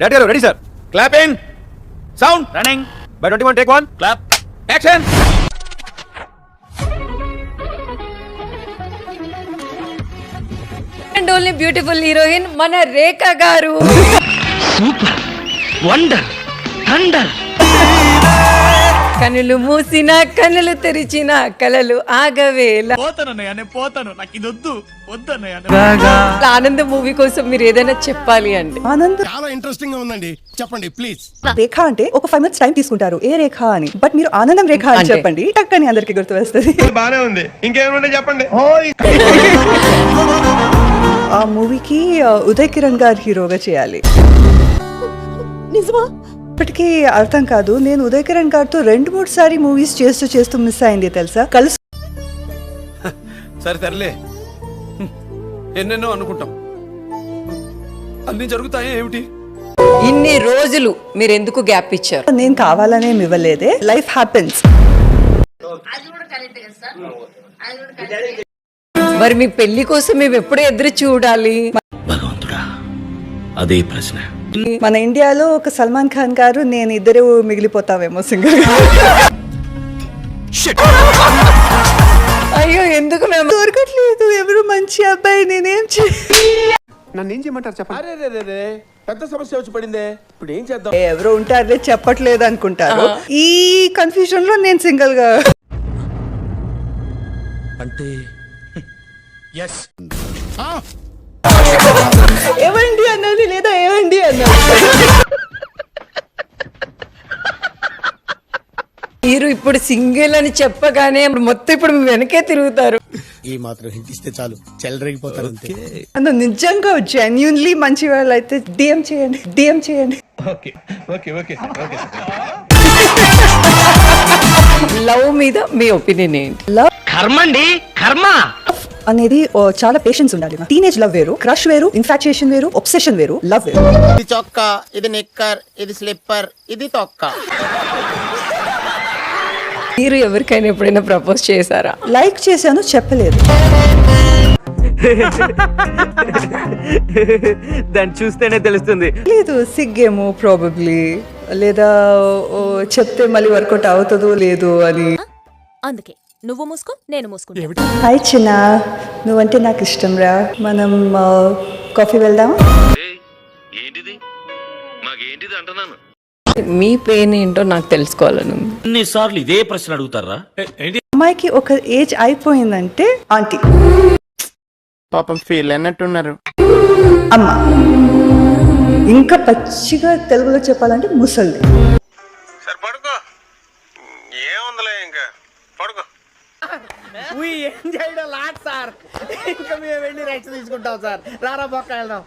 Ready, sir. Clap in. Sound. Running. By 21, take one. Clap. Action. And only beautiful heroine, Mana Rekha Garu. Super. Wonder. Thunder. కనులు మూసిన కనులు తెరిచిన కలలు ఆగవేలా. పోతానన్నయ్య నేను పోతాను, నాకు ఇది వద్దు వద్దన్నయ్య. ఆనందం మూవీ కోసం మీరు ఏదైనా చెప్పాలి అండి. ఆనంద్ చాలా ఇంట్రెస్టింగ్ గా ఉందండి, చెప్పండి ప్లీజ్. రేఖ అంటే ఒక 5 minutes టైం తీసుకుంటారు, ఏ రేఖ అని. బట్ మీరు ఆనందం రేఖ అని అంటే? చెప్పండి, టక్కని అందరికి గుర్తు వస్తుంది. బానే ఉంది, ఇంకేమైనా చెప్పండి. ఆ మూవీకి ఉదయ్ కిరణ్ గారు హీరోగా చేయాలి. నిజమా? ఇప్పటికీ అర్థం కాదు. నేను ఉదయ్ కిరణ్ గారితో 2-3 సారి మూవీస్ చేస్తూ మిస్ అయింది తెలుసా. సరే తరలే, ఎన్నెన్నో అనుకుంటాం, అన్ని జరుగుతాయి ఏమిటి? ఇన్ని రోజులు మీరు ఎందుకు గ్యాప్ ఇచ్చారు? నేను కావాలనే ఇవ్వలేదే, లైఫ్ హ్యాపెన్స్. మరి మీ పెళ్లి కోసం మేము ఎప్పుడూ ఎదురు చూడాలి? భగవంతుడా, అదే ప్రశ్న. మన ఇండియాలో ఒక సల్మాన్ ఖాన్ గారు, నేను ఇద్దరు మిగిలిపోతావేమో సింగిల్. అయ్యో ఎందుకు మేము దొరకట్లేదు ఎవరు మంచి అబ్బాయి. నేనేం నన్ను ఏం చేయమంటారు చెప్పండి. అరే పెద్ద సమస్య వచ్చి పడిందే, ఇప్పుడు ఏం చేద్దాం? ఎవరు ఉంటారులే, చెప్పట్లేదు అనుకుంటారు. ఈ కన్ఫ్యూజన్ లో నేను సింగిల్ గా. అంటే ఏవండి అన్నది లేదా ఏవండి అన్నది. మీరు ఇప్పుడు సింగిల్ అని చెప్పగానే మొత్తం ఇప్పుడు మీ వెనకే తిరుగుతారు. ఈ మాత్రం హింట్ ఇస్తే చాలు, చెలరేగిపోతారు అంతే. అన్న నిజంగా జెన్యూన్లీ మంచి వాళ్ళు అయితే డిఎం చేయండి. లవ్ మీద మీ ఒపీనియన్ ఏంటి? లవ్ కర్మండి, కర్మ. అనేది చాలా పేషెన్స్ ఉండాలి. టీనేజ్ లవ్ వేరు, క్రష్ వేరు, ఇన్ఫాక్చుయేషన్ వేరు, ఒబ్సెషన్ వేరు, లవ్ వేరు. ఇది చొక్కా, ఇది నిక్కర్, ఇది స్లిప్పర్, ఇది తొక్క. మీరు ఎవరికైనా ఎప్పుడైనా ప్రపోజ్ చేశారా? లైక్ చేశాను, చెప్పలేదు. దాన్ని చూస్తేనే తెలుస్తుంది. లేదు, సిగ్గేమో ప్రాబబ్లీ, లేదా చెప్తే మళ్ళీ వర్కౌట్ అవుతుందో లేదు అని. అందుకే నువ్వు మూసుకో, నేను మూసుకుంటా. హాయ్ చిన్న, నువ్వంటే నాకు ఇష్టం రా. మనం కాఫీ వెళ్దాం. ఏంటిది? మాకేంటిది అంటున్నాను. మీ పెయిన్ ఏంటో నాకు తెలుసుకోవాలను. ఎన్నిసార్లు ఇదే ప్రశ్న అడుగుతారా? అమ్మాయికి ఒక ఏజ్ అయిపోయిందంటే ఆంటీ, పాపం ఫీల్ అన్నట్టున్నారు. అమ్మ. ఇంకా పచ్చిగా తెలుగులో చెప్పాలంటే ముసల్ది. పడుకో, ఏముందిలే ఇంకా పడుకో. ఇంకా మేము వెళ్ళి రెస్ట్ తీసుకుంటాం సార్. రారా పక్క వెళ్దాం.